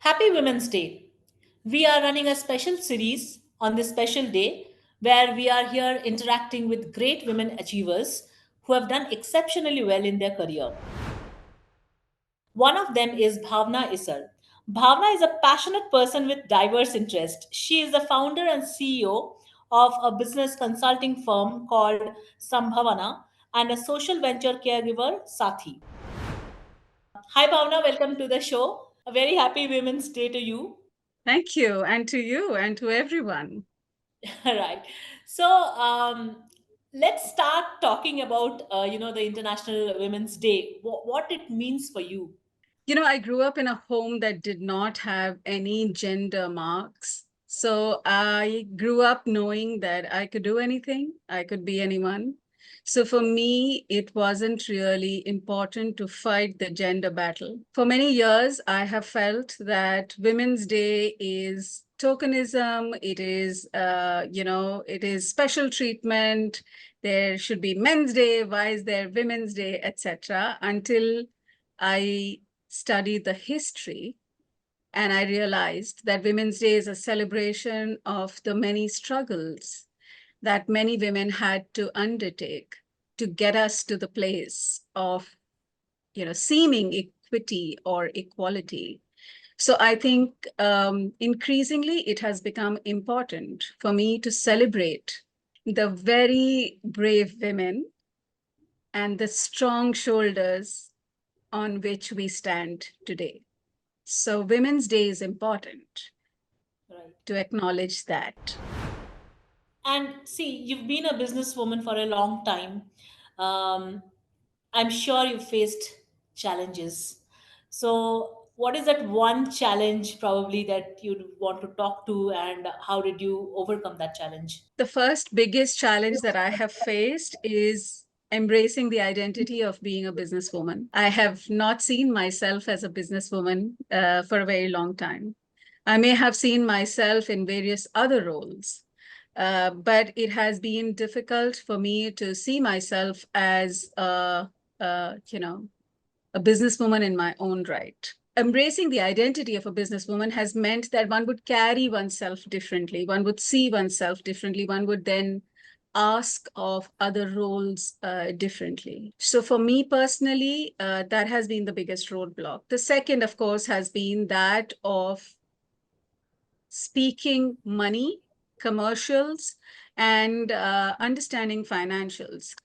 Happy Women's Day. We are running a special series on this special day where we are here interacting with great women achievers who have done exceptionally well in their career. One of them is Bhavana Issar. Bhavana is a passionate person with diverse interests. She is the founder and CEO of a business consulting firm called Sambhavana and a social venture caregiver Saathi. Hi Bhavana, welcome to the show. A very happy Women's Day to you. Thank you, and to you, and to everyone. Right. So let's start talking about the International Women's Day. What it means for you. I grew up in a home that did not have any gender marks. So I grew up knowing that I could do anything, I could be anyone. So for me, it wasn't really important to fight the gender battle. For many years, I have felt that Women's Day is tokenism, it is special treatment. There should be Men's Day, why is there Women's Day, etc. Until I studied the history and I realized that Women's Day is a celebration of the many struggles that many women had to undertake to get us to the place of, seeming equity or equality. So I think increasingly it has become important for me to celebrate the very brave women and the strong shoulders on which we stand today. So Women's Day is important Right. to acknowledge that. And see, you've been a businesswoman for a long time. Um, I'm sure you've faced challenges. So, what is that one challenge probably that you'd want to talk to, and how did you overcome that challenge? The first biggest challenge that I have faced is embracing the identity of being a businesswoman. I have not seen myself as a businesswoman for a very long time. I may have seen myself in various other roles, but it has been difficult for me to see myself as a businesswoman in my own right. Embracing the identity of a businesswoman has meant that one would carry oneself differently, one would see oneself differently, one would then ask of other roles differently. So for me personally, that has been the biggest roadblock. The second, of course, has been that of speaking money, commercials, and understanding financials.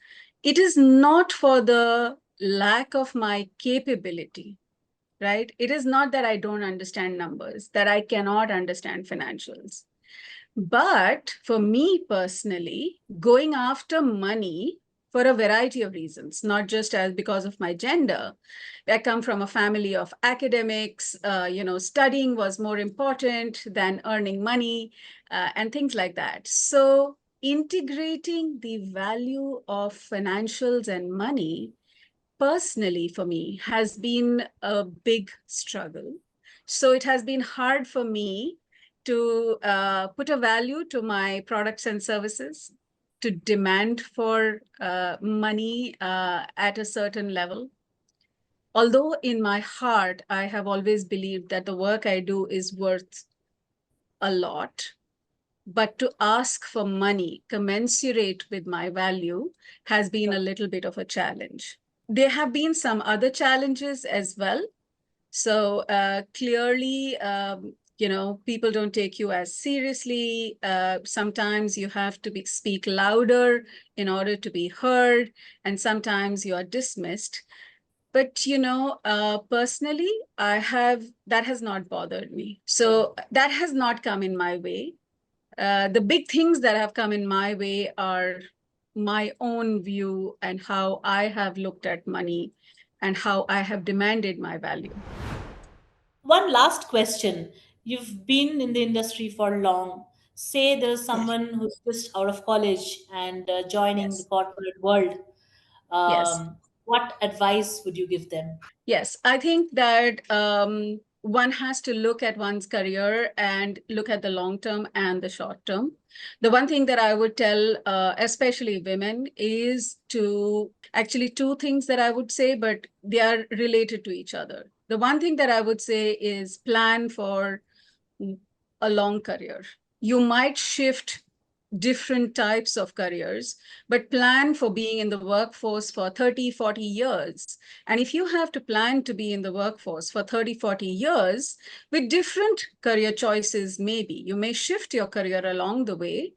It is not for the lack of my capability, right? It is not that I don't understand numbers, that I cannot understand financials. But for me personally, going after money for a variety of reasons, not just as because of my gender. I come from a family of academics, studying was more important than earning money and things like that. So integrating the value of financials and money personally for me has been a big struggle. So it has been hard for me to put a value to my products and services, to demand for money at a certain level. Although in my heart, I have always believed that the work I do is worth a lot, but to ask for money commensurate with my value has been a little bit of a challenge. There have been some other challenges as well. So clearly, people don't take you as seriously. Sometimes you have to speak louder in order to be heard, and sometimes you are dismissed. But personally, that has not bothered me. So that has not come in my way. The big things that have come in my way are my own view and how I have looked at money and how I have demanded my value. One last question. You've been in the industry for long. Say there's Yes. someone who's just out of college and joining the Yes. corporate world. Yes. What advice would you give them? Yes. I think that one has to look at one's career and look at the long term and the short term. The one thing that I would tell, especially women, is to actually two things that I would say, but they are related to each other. The one thing that I would say is plan for a long career. You might shift different types of careers, but plan for being in the workforce for 30, 40 years. And if you have to plan to be in the workforce for 30, 40 years, with different career choices, maybe you may shift your career along the way,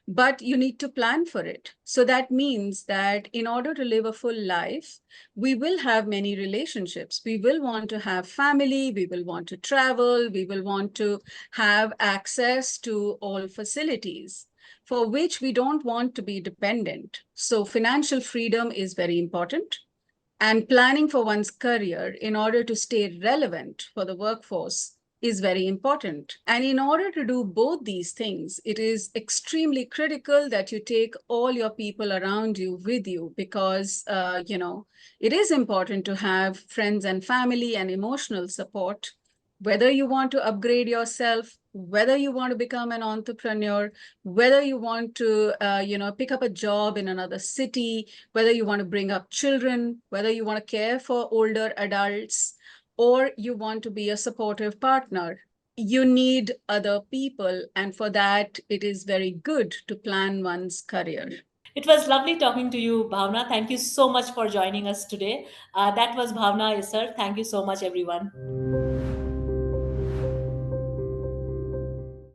but you need to plan for it. So that means that in order to live a full life, we will have many relationships. We will want to have family, we will want to travel, we will want to have access to all facilities for which we don't want to be dependent. So financial freedom is very important. And planning for one's career in order to stay relevant for the workforce is very important. And in order to do both these things, it is extremely critical that you take all your people around you with you, because, it is important to have friends and family and emotional support, whether you want to upgrade yourself, whether you want to become an entrepreneur, whether you want to, pick up a job in another city, whether you want to bring up children, whether you want to care for older adults, or you want to be a supportive partner. You need other people. And for that, it is very good to plan one's career. It was lovely talking to you, Bhavna. Thank you so much for joining us today. That was Bhavana Issar. Thank you so much, everyone.